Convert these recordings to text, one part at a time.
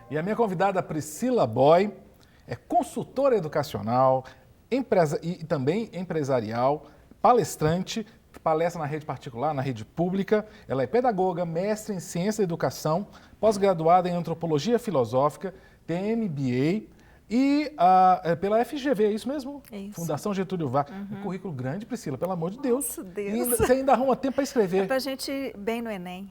E a minha convidada Priscila Boy é consultora educacional, e também empresarial, palestrante, palestra na rede particular, na rede pública. Ela é pedagoga, mestre em ciência da educação, pós-graduada em antropologia filosófica, tem MBA e pela FGV, é isso mesmo? É isso. Fundação Getúlio Vargas. Um currículo grande, Priscila, pelo amor de Deus. Nossa, Deus. E você ainda arruma tempo para escrever. É pra gente ir bem no Enem.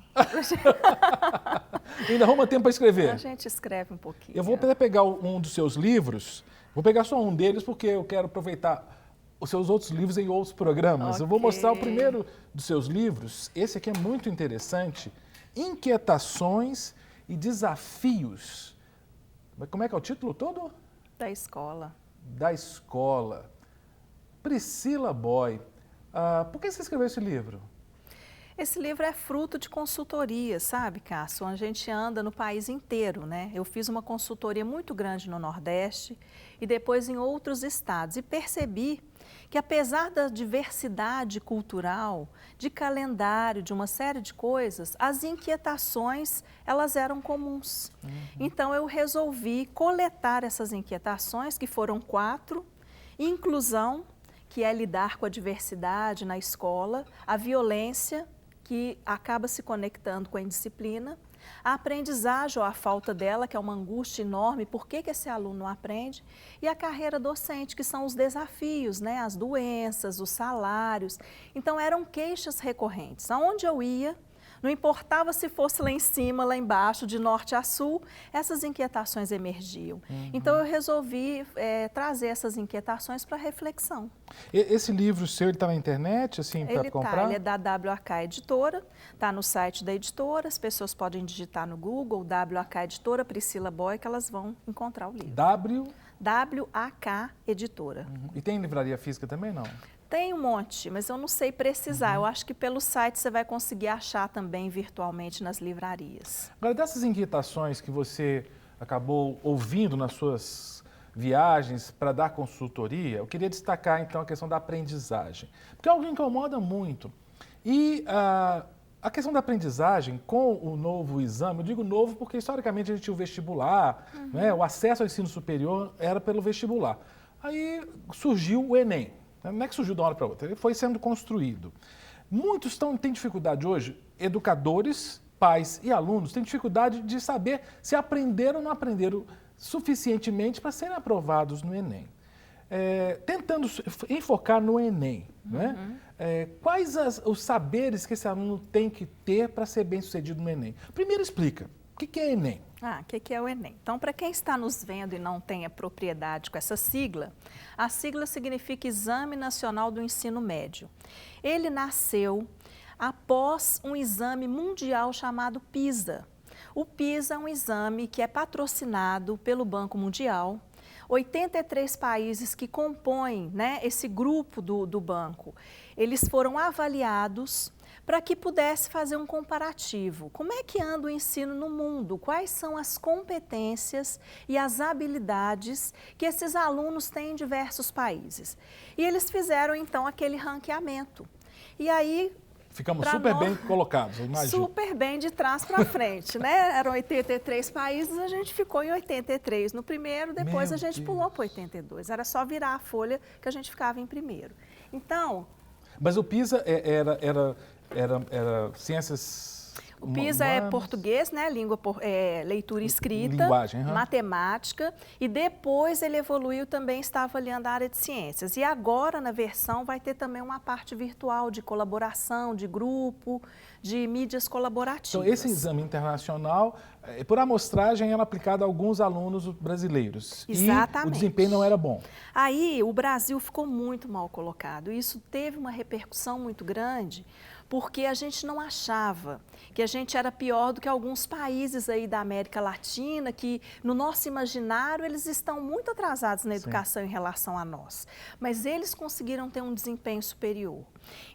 Ainda arruma tempo para escrever. A gente escreve um pouquinho. Eu vou pegar um dos seus livros, vou pegar só um deles porque eu quero aproveitar os seus outros livros em outros programas. Okay. Eu vou mostrar o primeiro dos seus livros. Esse aqui é muito interessante. Inquietações e desafios. Como é que é o título todo? Da escola. Da escola. Priscila Boy, por que você escreveu esse livro? Esse livro é fruto de consultoria, sabe, Cássio? A gente anda no país inteiro, né? Eu fiz uma consultoria muito grande no Nordeste e depois em outros estados e percebi que apesar da diversidade cultural, de calendário, de uma série de coisas, as inquietações, elas eram comuns. Então eu resolvi coletar essas inquietações, que foram 4, inclusão, que é lidar com a diversidade na escola, a violência, que acaba se conectando com a indisciplina, a aprendizagem ou a falta dela, que é uma angústia enorme, por que esse aluno não aprende, e a carreira docente, que são os desafios, né? As doenças, os salários. Então eram queixas recorrentes. Aonde eu ia, não importava se fosse lá em cima, lá embaixo, de norte a sul, essas inquietações emergiam. Então eu resolvi trazer essas inquietações para reflexão. Esse livro seu está na internet, assim, para comprar? Ele é da WAK Editora, está no site da editora, as pessoas podem digitar no Google, WAK Editora, Priscila Boy, que elas vão encontrar o livro. WAK Editora. E tem livraria física também, não? Tem um monte, mas eu não sei precisar. Eu acho que pelo site você vai conseguir achar também virtualmente nas livrarias. Agora, dessas inquietações que você acabou ouvindo nas suas viagens para dar consultoria, eu queria destacar então a questão da aprendizagem, porque é algo que incomoda muito. E a questão da aprendizagem com o novo exame, eu digo novo porque historicamente a gente tinha o vestibular, né? O acesso ao ensino superior era pelo vestibular. Aí surgiu o Enem. Não é que surgiu de uma hora para outra, ele foi sendo construído. Muitos têm dificuldade hoje, educadores, pais e alunos têm dificuldade de saber se aprenderam ou não aprenderam suficientemente para serem aprovados no Enem. Tentando enfocar no Enem, né? Quais os saberes que esse aluno tem que ter para ser bem sucedido no Enem? Primeiro explica, o que é Enem? O que é o Enem? Então, para quem está nos vendo e não tem a propriedade com essa sigla, a sigla significa Exame Nacional do Ensino Médio. Ele nasceu após um exame mundial chamado PISA. O PISA é um exame que é patrocinado pelo Banco Mundial. 83 países que compõem, né, esse grupo do banco, eles foram avaliados para que pudesse fazer um comparativo. Como é que anda o ensino no mundo? Quais são as competências e as habilidades que esses alunos têm em diversos países? E eles fizeram, então, aquele ranqueamento. E aí... Ficamos super bem colocados, imagina. Super bem de trás para frente, né? Eram 83 países, a gente ficou em 83 no primeiro, depois a gente pulou para 82. Era só virar a folha que a gente ficava em primeiro. Então... Mas o PISA era ciências... O PISA é português, né? Leitura e escrita, linguagem, matemática, e depois ele evoluiu também, está avaliando a área de ciências. E agora, na versão, vai ter também uma parte virtual de colaboração, de grupo, de mídias colaborativas. Então, esse exame internacional, por amostragem, era aplicado a alguns alunos brasileiros. Exatamente. E o desempenho não era bom. Aí, o Brasil ficou muito mal colocado. Isso teve uma repercussão muito grande, porque a gente não achava que a gente era pior do que alguns países aí da América Latina, que no nosso imaginário eles estão muito atrasados na educação em relação a nós. Mas eles conseguiram ter um desempenho superior.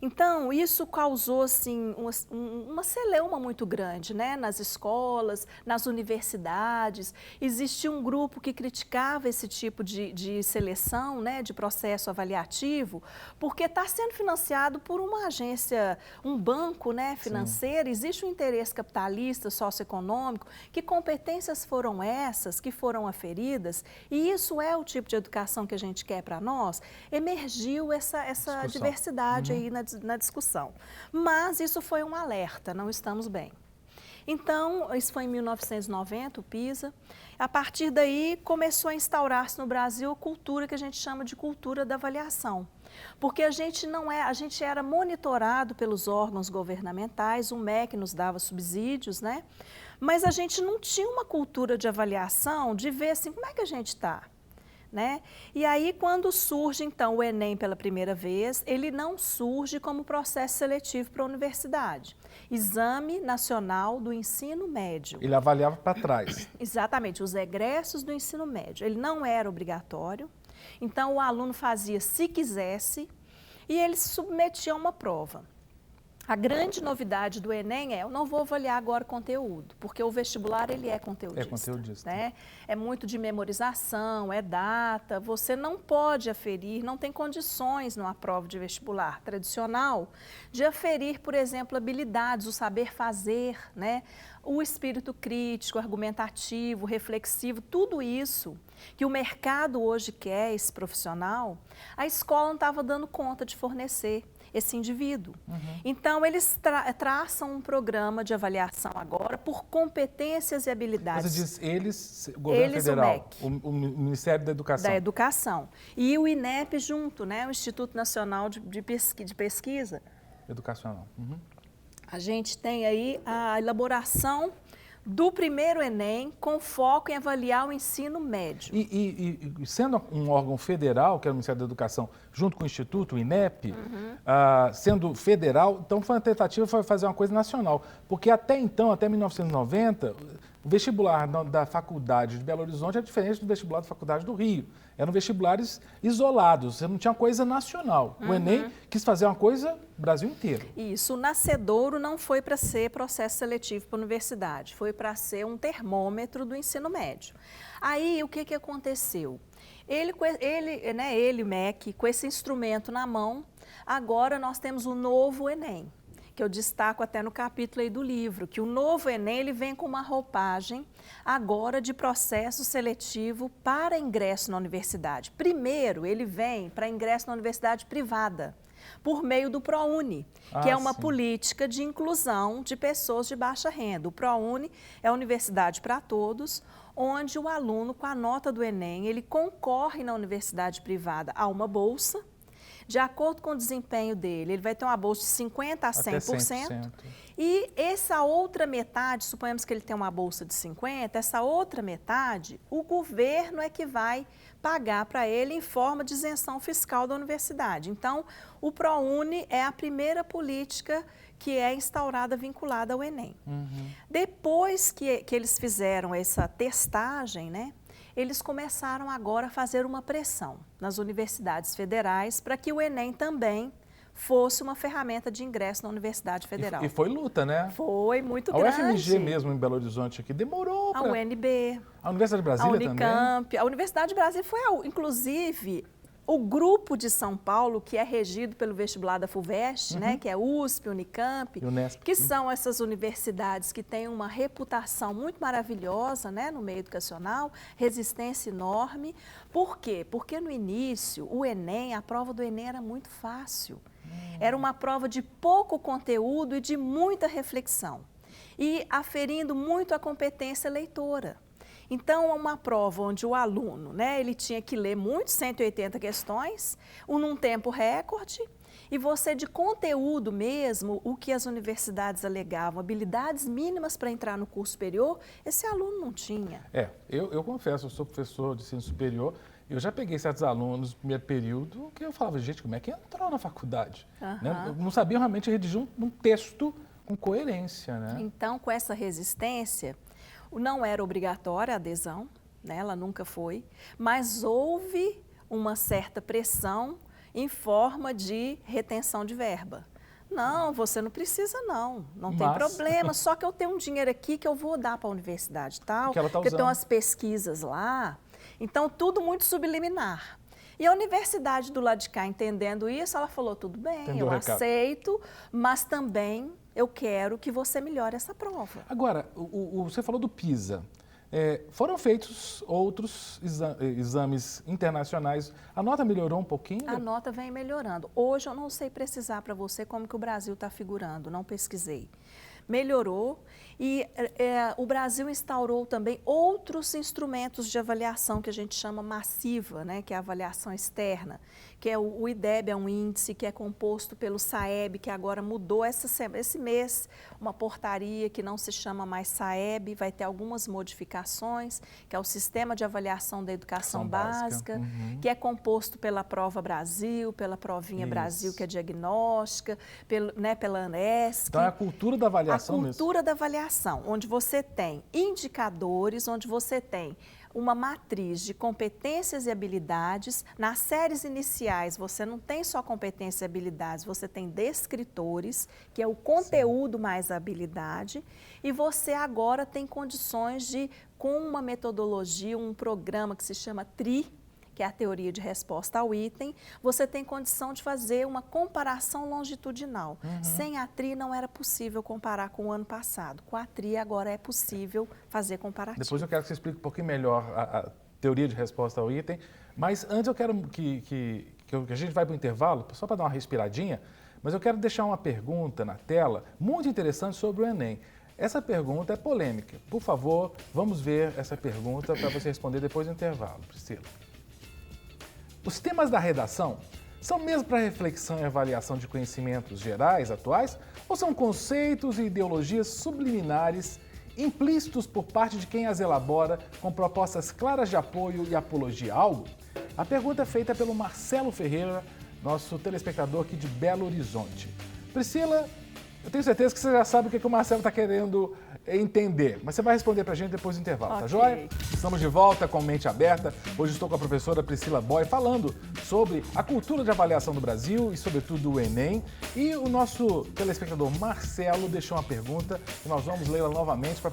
Então, isso causou assim, uma celeuma muito grande, né? Nas escolas, nas universidades. Existia um grupo que criticava esse tipo de seleção, né? De processo avaliativo, porque está sendo financiado por uma agência, um banco, né, financeiro, existe um interesse capitalista, socioeconômico, que competências foram essas que foram aferidas, e isso é o tipo de educação que a gente quer para nós, emergiu essa diversidade aí na discussão. Mas isso foi um alerta, não estamos bem. Então, isso foi em 1990, o PISA. A partir daí, começou a instaurar-se no Brasil a cultura que a gente chama de cultura da avaliação. Porque a gente era monitorado pelos órgãos governamentais, o MEC nos dava subsídios, né? Mas a gente não tinha uma cultura de avaliação, de ver assim, como é que a gente está? Né? E aí, quando surge, então, o Enem pela primeira vez, ele não surge como processo seletivo para a universidade. Exame Nacional do Ensino Médio. Ele avaliava para trás. Exatamente, os egressos do ensino médio. Ele não era obrigatório, então o aluno fazia se quisesse e ele se submetia a uma prova. A grande novidade do Enem eu não vou avaliar agora o conteúdo, porque o vestibular ele é conteudista. É conteudista. Né? É muito de memorização, é data, você não pode aferir, não tem condições numa prova de vestibular tradicional de aferir, por exemplo, habilidades, o saber fazer, né? O espírito crítico, argumentativo, reflexivo, tudo isso que o mercado hoje quer, esse profissional, a escola não estava dando conta de fornecer esse indivíduo. Então, eles traçam um programa de avaliação agora por competências e habilidades. Você diz eles, o governo federal, o Ministério da Educação. Da Educação. E o INEP junto, né, o Instituto Nacional de Pesquisa. Educacional. A gente tem aí a elaboração do primeiro Enem com foco em avaliar o ensino médio. E sendo um órgão federal, que é o Ministério da Educação, junto com o Instituto, o INEP, sendo federal, então foi uma tentativa de fazer uma coisa nacional. Porque até então, até 1990, o vestibular da Faculdade de Belo Horizonte é diferente do vestibular da Faculdade do Rio. Eram vestibulares isolados, você não tinha coisa nacional. O Enem quis fazer uma coisa Brasil inteiro. Isso, o nascedouro não foi para ser processo seletivo para a universidade, foi para ser um termômetro do ensino médio. Aí, o que aconteceu? Ele, o MEC, com esse instrumento na mão, agora nós temos o novo Enem, que eu destaco até no capítulo aí do livro, que o novo Enem ele vem com uma roupagem agora de processo seletivo para ingresso na universidade. Primeiro, ele vem para ingresso na universidade privada, por meio do ProUni, que é uma política de inclusão de pessoas de baixa renda. O ProUni é a Universidade para Todos, onde o aluno, com a nota do Enem, ele concorre na universidade privada a uma bolsa. De acordo com o desempenho dele, ele vai ter uma bolsa de 50% a 100%. E essa outra metade, suponhamos que ele tem uma bolsa de 50%, essa outra metade, o governo é que vai pagar para ele em forma de isenção fiscal da universidade. Então, o ProUni é a primeira política que é instaurada vinculada ao Enem. Depois que eles fizeram essa testagem, né? Eles começaram agora a fazer uma pressão nas universidades federais para que o Enem também fosse uma ferramenta de ingresso na Universidade Federal. E foi luta, né? Foi muito grande. A UFMG mesmo, em Belo Horizonte, aqui, demorou para... A UNB. A Universidade de Brasília também? A Unicamp. A Universidade de Brasília foi, inclusive... O grupo de São Paulo, que é regido pelo vestibular da FUVEST, né, que é USP, Unicamp, que são essas universidades que têm uma reputação muito maravilhosa, né, no meio educacional, resistência enorme. Por quê? Porque no início, o Enem, a prova do Enem era muito fácil. Era uma prova de pouco conteúdo e de muita reflexão. E aferindo muito a competência leitora. Então, uma prova onde o aluno, né, ele tinha que ler muito, 180 questões, num tempo recorde, e você de conteúdo mesmo, o que as universidades alegavam, habilidades mínimas para entrar no curso superior, esse aluno não tinha. Eu confesso, eu sou professor de ensino superior, eu já peguei certos alunos no primeiro período que eu falava, gente, como é que entrou na faculdade? Né? Eu não sabia realmente redigir um texto com coerência. Né? Então, com essa resistência... Não era obrigatória a adesão, né? Ela nunca foi, mas houve uma certa pressão em forma de retenção de verba. Não, você não precisa não tem problema, só que eu tenho um dinheiro aqui que eu vou dar para a universidade tal, que eu tenho umas pesquisas lá, então tudo muito subliminar. E a universidade do lado de cá, entendendo isso, ela falou, tudo bem, Entendeu eu o recado. aceito, mas também eu quero que você melhore essa prova. Agora, você falou do PISA. Foram feitos outros exames internacionais. A nota melhorou um pouquinho? A nota vem melhorando. Hoje eu não sei precisar para você como que o Brasil está figurando, não pesquisei. Melhorou e o Brasil instaurou também outros instrumentos de avaliação que a gente chama massiva, né, que é a avaliação externa, que é o IDEB, é um índice que é composto pelo SAEB, que agora mudou esse mês, uma portaria que não se chama mais SAEB, vai ter algumas modificações, que é o Sistema de Avaliação da Educação Básica, que é composto pela Prova Brasil, pela Provinha Brasil, que é diagnóstica, pela ANESC. Então é a cultura da avaliação. A cultura da avaliação, onde você tem indicadores, onde você tem uma matriz de competências e habilidades. Nas séries iniciais, você não tem só competências e habilidades, você tem descritores, que é o conteúdo mais a habilidade, e você agora tem condições de, com uma metodologia, um programa que se chama TRI, que é a teoria de resposta ao item, você tem condição de fazer uma comparação longitudinal. Sem a TRI não era possível comparar com o ano passado. Com a TRI agora é possível fazer comparativo. Depois eu quero que você explique um pouquinho melhor a teoria de resposta ao item, mas antes eu quero que a gente vai para o intervalo, só para dar uma respiradinha, mas eu quero deixar uma pergunta na tela muito interessante sobre o Enem. Essa pergunta é polêmica. Por favor, vamos ver essa pergunta para você responder depois do intervalo, Priscila. Os temas da redação são mesmo para reflexão e avaliação de conhecimentos gerais atuais ou são conceitos e ideologias subliminares implícitos por parte de quem as elabora com propostas claras de apoio e apologia a algo? A pergunta é feita pelo Marcelo Ferreira, nosso telespectador aqui de Belo Horizonte. Priscila, eu tenho certeza que você já sabe o que o Marcelo está querendo entender, mas você vai responder para a gente depois do intervalo, tá joia? Estamos de volta com Mente Aberta. Hoje estou com a professora Priscila Boy falando sobre a cultura de avaliação do Brasil e, sobretudo, o Enem. E o nosso telespectador Marcelo deixou uma pergunta e nós vamos lê-la novamente para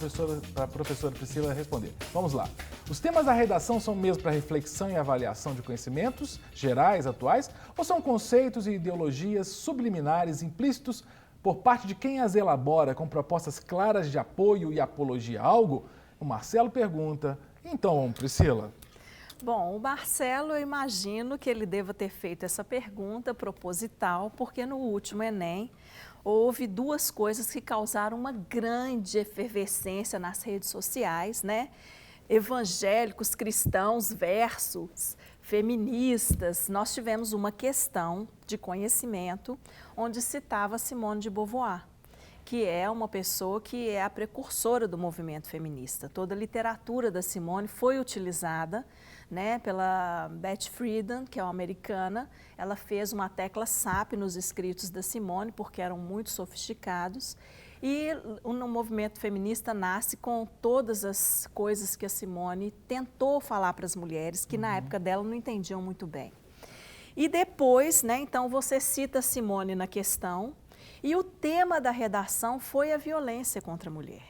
a professora Priscila responder. Vamos lá. Os temas da redação são mesmo para reflexão e avaliação de conhecimentos gerais atuais ou são conceitos e ideologias subliminares implícitos por parte de quem as elabora com propostas claras de apoio e apologia a algo? O Marcelo pergunta. Então, Priscila? Bom, o Marcelo, eu imagino que ele deva ter feito essa pergunta proposital, porque no último Enem houve duas coisas que causaram uma grande efervescência nas redes sociais, né? Evangélicos, cristãos versus feministas. Nós tivemos uma questão de conhecimento onde citava Simone de Beauvoir, que é uma pessoa que é a precursora do movimento feminista. Toda a literatura da Simone foi utilizada, né, pela Beth Friedan, que é uma americana. Ela fez uma tecla SAP nos escritos da Simone, porque eram muito sofisticados. E o movimento feminista nasce com todas as coisas que a Simone tentou falar para as mulheres, que na época dela não entendiam muito bem. E depois, né, então você cita a Simone na questão, e o tema da redação foi a violência contra a mulher.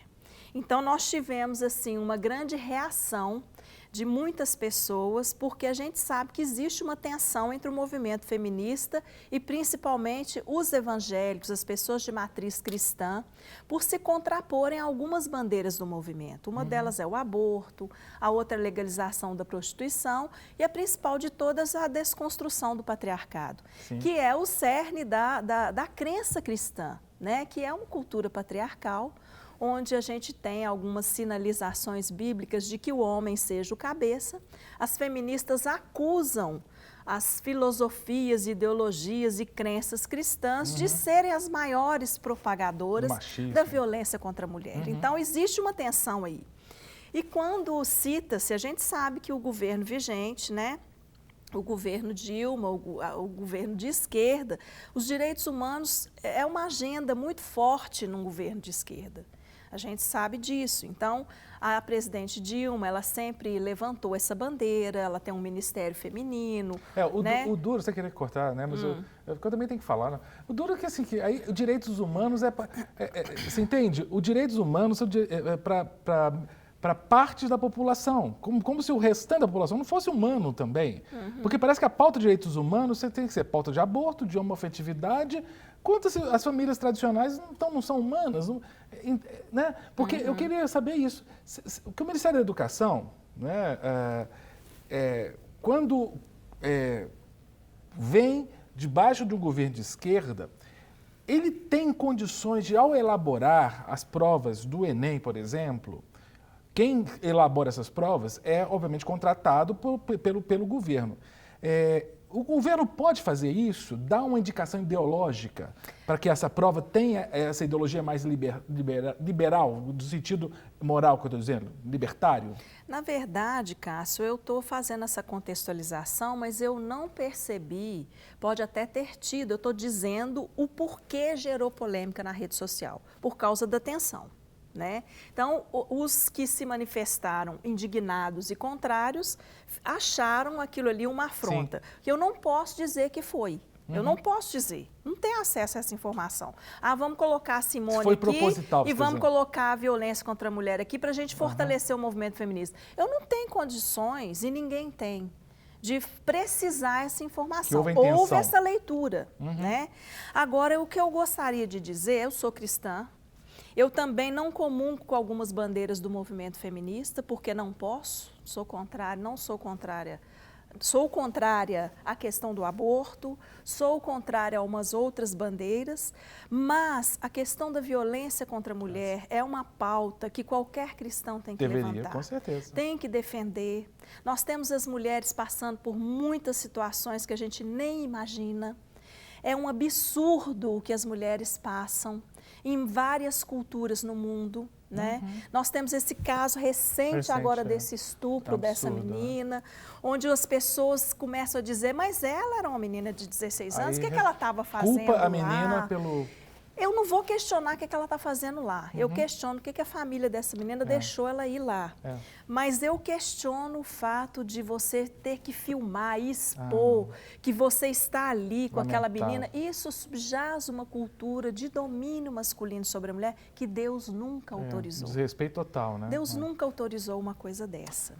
Então nós tivemos assim uma grande reação de muitas pessoas, porque a gente sabe que existe uma tensão entre o movimento feminista e principalmente os evangélicos, as pessoas de matriz cristã, por se contraporem a algumas bandeiras do movimento. Uma delas é o aborto, a outra é a legalização da prostituição e a principal de todas a desconstrução do patriarcado, que é o cerne da crença cristã, né? Que é uma cultura patriarcal, onde a gente tem algumas sinalizações bíblicas de que o homem seja o cabeça. As feministas acusam as filosofias, ideologias e crenças cristãs de serem as maiores propagadoras da violência contra a mulher. Então, existe uma tensão aí. E quando cita-se, a gente sabe que o governo vigente, né, o governo Dilma, o governo de esquerda, os direitos humanos é uma agenda muito forte num governo de esquerda. A gente sabe disso. Então, a presidente Dilma, ela sempre levantou essa bandeira, ela tem um ministério feminino. O duro, você queria cortar, né? Mas eu também tenho que falar. Né? O duro é que, assim, que aí, os direitos humanos você entende? Os direitos humanos são para para parte da população, como se o restante da população não fosse humano também. Porque parece que a pauta de direitos humanos você tem que ser pauta de aborto, de homoafetividade, quanto as famílias tradicionais então não são humanas, né? Porque eu queria saber isso. Que o Ministério da Educação, né, quando vem debaixo de um governo de esquerda, ele tem condições de, ao elaborar as provas do Enem, por exemplo, quem elabora essas provas é, obviamente, contratado pelo governo. O governo pode fazer isso, dar uma indicação ideológica para que essa prova tenha essa ideologia mais liberal, no sentido moral que eu estou dizendo, libertário? Na verdade, Cássio, eu estou fazendo essa contextualização, mas eu não percebi, pode até ter tido, eu estou dizendo o porquê gerou polêmica na rede social, por causa da tensão. Né? Então, os que se manifestaram indignados e contrários acharam aquilo ali uma afronta. Que eu não posso dizer que foi. Eu não posso dizer. Não tenho acesso a essa informação. Vamos colocar a Simone foi aqui proposital, e vamos colocar a violência contra a mulher aqui para a gente fortalecer o movimento feminista. Eu não tenho condições, e ninguém tem, de precisar essa informação. Houve essa leitura. Né? Agora, o que eu gostaria de dizer, eu sou cristã, eu também não comungo com algumas bandeiras do movimento feminista, porque não posso, sou contrária, não sou contrária. Sou contrária à questão do aborto, sou contrária a umas outras bandeiras, mas a questão da violência contra a mulher é uma pauta que qualquer cristão tem que levantar. Com certeza. Tem que defender. Nós temos as mulheres passando por muitas situações que a gente nem imagina. É um absurdo o que as mulheres passam em várias culturas no mundo, né? Nós temos esse caso recente agora desse estupro dessa menina, onde as pessoas começam a dizer, mas ela era uma menina de 16 anos, o que ela estava fazendo culpa lá? A menina pelo... Eu não vou questionar o que ela está fazendo lá. Eu questiono o que a família dessa menina deixou ela ir lá. Mas eu questiono o fato de você ter que filmar e expor que você está ali com aquela menina. Isso subjaz uma cultura de domínio masculino sobre a mulher que Deus nunca autorizou. Desrespeito total, né? Deus nunca autorizou uma coisa dessa.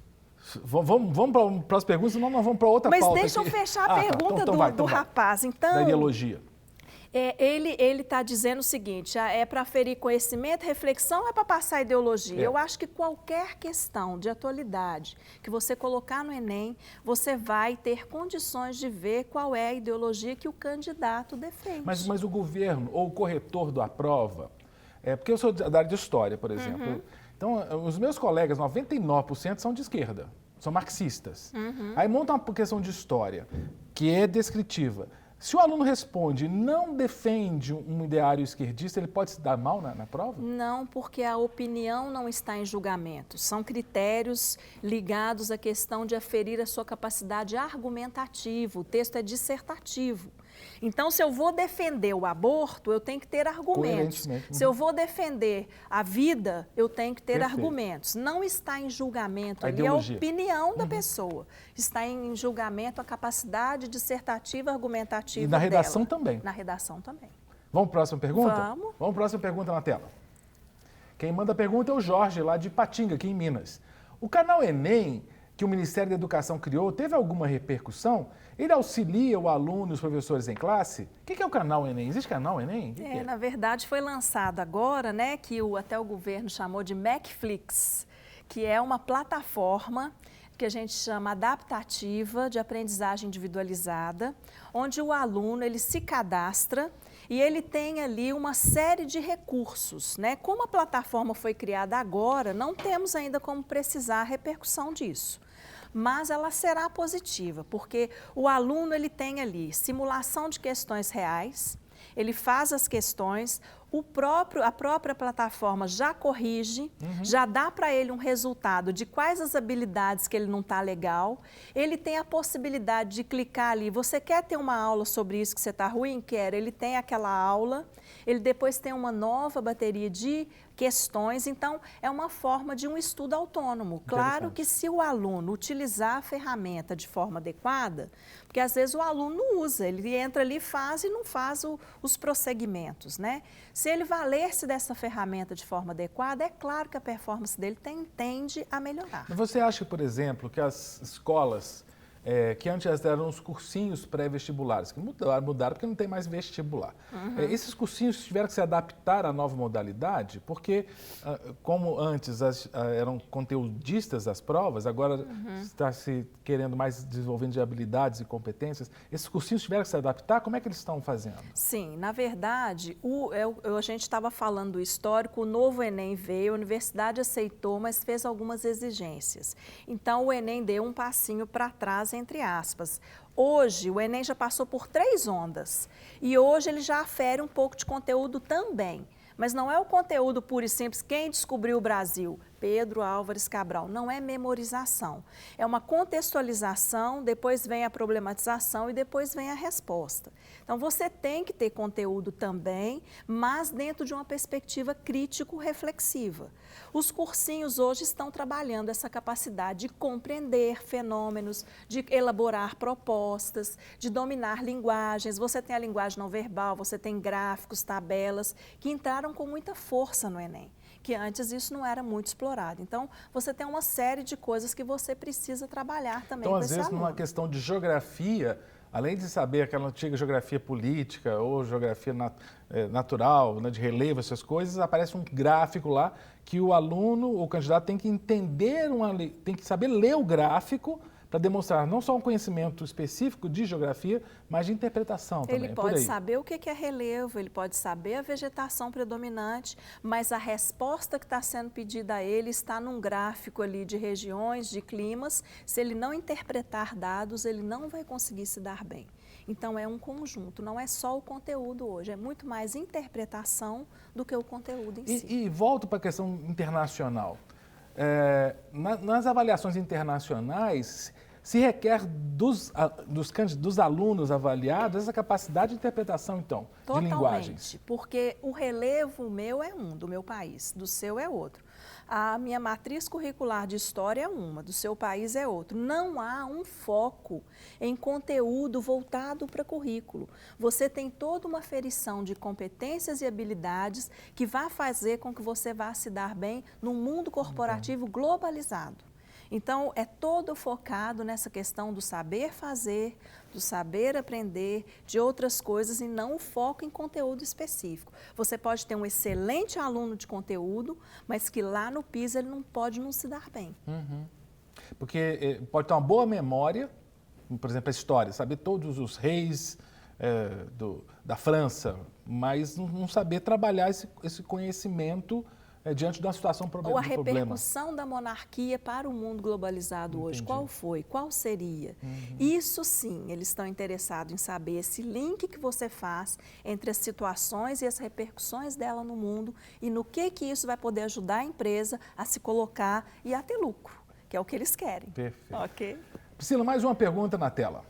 Vamos para as perguntas, senão nós vamos para outra pauta. Mas deixa eu fechar a pergunta do rapaz. Então, da ideologia. Ele está dizendo o seguinte, é para aferir conhecimento, reflexão ou é para passar ideologia? Eu acho que qualquer questão de atualidade que você colocar no Enem, você vai ter condições de ver qual é a ideologia que o candidato defende. Mas o governo ou o corretor da prova, porque eu sou da área de história, por exemplo, então os meus colegas, 99% são de esquerda, são marxistas. Aí monta uma questão de história, que é descritiva. Se o aluno responde não defende um ideário esquerdista, ele pode se dar mal na prova? Não, porque a opinião não está em julgamento. São critérios ligados à questão de aferir a sua capacidade argumentativa. O texto é dissertativo. Então, se eu vou defender o aborto, eu tenho que ter argumentos. Se eu vou defender a vida, eu tenho que ter argumentos. Não está em julgamento ali a opinião da pessoa. Está em julgamento a capacidade dissertativa, argumentativa e na redação dela. Também? Na redação também. Vamos para a próxima pergunta? Vamos. Vamos para a próxima pergunta na tela. Quem manda a pergunta é o Jorge, lá de Patinga, aqui em Minas. O canal Enem, que o Ministério da Educação criou, teve alguma repercussão? Ele auxilia o aluno e os professores em classe? O que é o canal Enem? Existe canal Enem? Na verdade, foi lançado agora, né, que até o governo chamou de Macflix, que é uma plataforma que a gente chama adaptativa de aprendizagem individualizada, onde o aluno ele se cadastra e ele tem ali uma série de recursos, né? Como a plataforma foi criada agora, não temos ainda como precisar a repercussão disso. Mas ela será positiva, porque o aluno ele tem ali simulação de questões reais, ele faz as questões, a própria plataforma já corrige, já dá para ele um resultado de quais as habilidades que ele não está legal. Ele tem a possibilidade de clicar ali, você quer ter uma aula sobre isso que você está ruim? Quer. Ele tem aquela aula, ele depois tem uma nova bateria de questões, então é uma forma de um estudo autônomo. Claro que se o aluno utilizar a ferramenta de forma adequada, porque às vezes o aluno não usa, ele entra ali, faz e não faz os prosseguimentos, né? Se ele valer-se dessa ferramenta de forma adequada, é claro que a performance dele tende a melhorar. Mas você acha, por exemplo, que as escolas que antes eram os cursinhos pré-vestibulares, que mudaram porque não tem mais vestibular. Esses cursinhos tiveram que se adaptar à nova modalidade, porque como antes eram conteudistas as provas, agora está se querendo mais desenvolvimento de habilidades e competências. Esses cursinhos tiveram que se adaptar? Como é que eles estão fazendo? Sim, na verdade, a gente estava falando do histórico, o novo Enem veio, a universidade aceitou, mas fez algumas exigências. Então, o Enem deu um passinho para trás, entre aspas. Hoje, o Enem já passou por 3 ondas e hoje ele já afere um pouco de conteúdo também. Mas não é o conteúdo puro e simples, quem descobriu o Brasil? Pedro Álvares Cabral. Não é memorização, é uma contextualização, depois vem a problematização e depois vem a resposta. Então, você tem que ter conteúdo também, mas dentro de uma perspectiva crítico-reflexiva. Os cursinhos hoje estão trabalhando essa capacidade de compreender fenômenos, de elaborar propostas, de dominar linguagens. Você tem a linguagem não verbal, você tem gráficos, tabelas, que entraram com muita força no Enem, que antes isso não era muito explorado. Então, você tem uma série de coisas que você precisa trabalhar também com esse aluno. Então, às vezes, numa questão de geografia, além de saber aquela antiga geografia política ou geografia natural, né, de relevo, essas coisas, aparece um gráfico lá que o aluno, o candidato, tem que entender, tem que saber ler o gráfico para demonstrar não só um conhecimento específico de geografia, mas de interpretação também. Ele pode saber o que é relevo, ele pode saber a vegetação predominante, mas a resposta que está sendo pedida a ele está num gráfico ali de regiões, de climas. Se ele não interpretar dados, ele não vai conseguir se dar bem. Então, é um conjunto, não é só o conteúdo hoje, é muito mais interpretação do que o conteúdo em si. E volto para a questão internacional. Nas avaliações internacionais, se requer dos alunos avaliados essa capacidade de interpretação, então, de linguagens. Totalmente, porque o relevo meu é um, do meu país, do seu é outro. A minha matriz curricular de história é uma, do seu país é outro. Não há um foco em conteúdo voltado para currículo. Você tem toda uma aferição de competências e habilidades que vai fazer com que você vá se dar bem num mundo corporativo globalizado. Então, é todo focado nessa questão do saber fazer, do saber aprender, de outras coisas e não o foco em conteúdo específico. Você pode ter um excelente aluno de conteúdo, mas que lá no PISA ele não pode não se dar bem. Porque pode ter uma boa memória, por exemplo, a história, saber todos os reis da França, mas não saber trabalhar esse conhecimento diante de uma situação Ou a repercussão da monarquia para o mundo globalizado hoje, qual foi? Qual seria? Isso sim, eles estão interessados em saber esse link que você faz entre as situações e as repercussões dela no mundo e no que isso vai poder ajudar a empresa a se colocar e a ter lucro, que é o que eles querem. Perfeito. Ok? Priscila, mais uma pergunta na tela.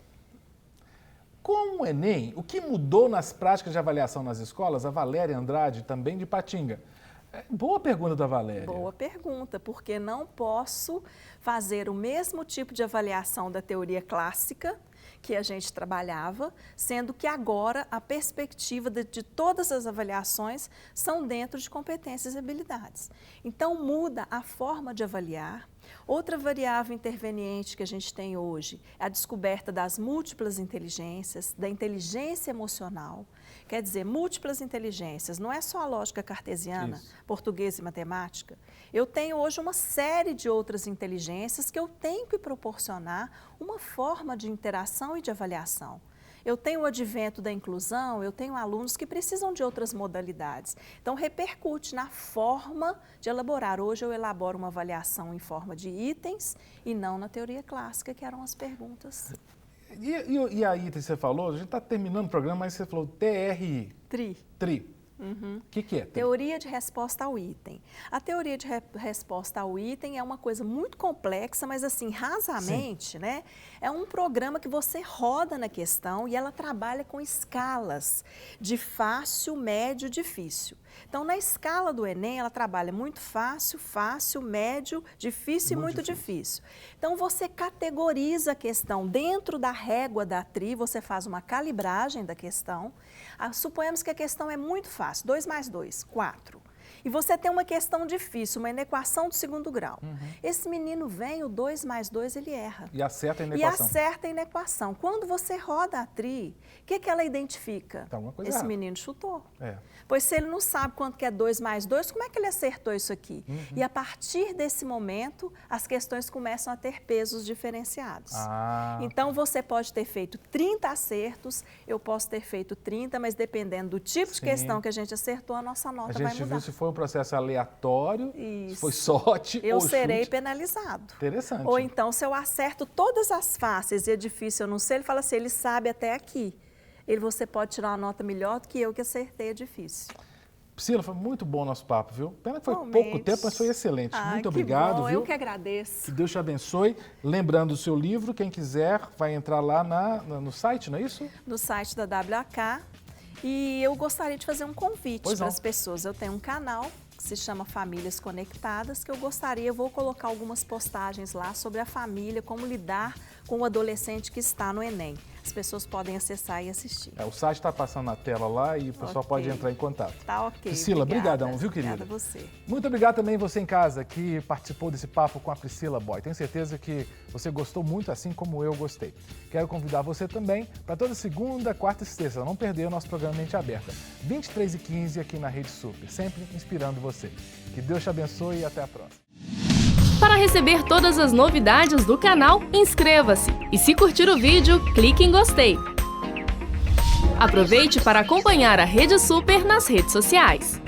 Com o Enem, o que mudou nas práticas de avaliação nas escolas? A Valéria Andrade, também de Patinga. Boa pergunta da Valéria. Boa pergunta, porque não posso fazer o mesmo tipo de avaliação da teoria clássica que a gente trabalhava, sendo que agora a perspectiva de todas as avaliações são dentro de competências e habilidades. Então, muda a forma de avaliar. Outra variável interveniente que a gente tem hoje é a descoberta das múltiplas inteligências, da inteligência emocional. Quer dizer, múltiplas inteligências, não é só a lógica cartesiana, português e matemática. Eu tenho hoje uma série de outras inteligências que eu tenho que proporcionar uma forma de interação e de avaliação. Eu tenho o advento da inclusão, eu tenho alunos que precisam de outras modalidades. Então, repercute na forma de elaborar. Hoje eu elaboro uma avaliação em forma de itens e não na teoria clássica, que eram as perguntas. E aí, você falou, a gente está terminando o programa, mas você falou TRI. TRI. O que é TRI? Teoria de resposta ao item. A teoria de resposta ao item é uma coisa muito complexa, mas assim, rasamente, né? É um programa que você roda na questão e ela trabalha com escalas de fácil, médio, difícil. Então, na escala do Enem, ela trabalha muito fácil, fácil, médio, difícil e muito difícil. Então, você categoriza a questão dentro da régua da TRI, você faz uma calibragem da questão. Suponhamos que a questão é muito fácil. fácil. 2 mais 2, 4. E você tem uma questão difícil, uma inequação do segundo grau. Esse menino vem, o 2 mais 2, ele erra. E acerta a inequação. E acerta a inequação. Quando você roda a tri, o que ela identifica? Tá alguma coisa Esse errada. menino chutou. É. Pois se ele não sabe quanto que é 2 mais 2, como é que ele acertou isso aqui? E a partir desse momento, as questões começam a ter pesos diferenciados. Então, você pode ter feito 30 acertos, eu posso ter feito 30, mas dependendo do tipo de questão que a gente acertou, a nossa nota vai mudar. A gente viu se foi um processo aleatório, Isso. se foi sorte eu ou serei chute. penalizado. Interessante. Ou então, se eu acerto todas as faces e é difícil, eu não sei, ele fala assim, ele sabe até aqui. Você pode tirar uma nota melhor do que eu que acertei, é difícil. Priscila, foi muito bom o nosso papo, viu? Pena que foi Igualmente. pouco tempo, mas foi excelente. Muito que obrigado, bom. viu? Eu que agradeço. Que Deus te abençoe. Lembrando o seu livro, quem quiser vai entrar lá no site, não é isso? No site da WK. E eu gostaria de fazer um convite para as pessoas. Eu tenho um canal que se chama Famílias Conectadas, que eu vou colocar algumas postagens lá sobre a família, como lidar com o adolescente que está no Enem. As pessoas podem acessar e assistir. O site está passando na tela lá e o pessoal pode entrar em contato. Tá ok. Priscila, brigadão, viu, querida? Obrigada a você. Muito obrigado também você em casa que participou desse papo com a Priscila Boy. Tenho certeza que você gostou muito, assim como eu gostei. Quero convidar você também para toda segunda, quarta e sexta. Não perder o nosso programa Mente Aberta. 23h15 aqui na Rede Super, sempre inspirando você. Que Deus te abençoe e até a próxima. Para receber todas as novidades do canal, inscreva-se e se curtir o vídeo, clique em gostei. Aproveite para acompanhar a Rede Super nas redes sociais.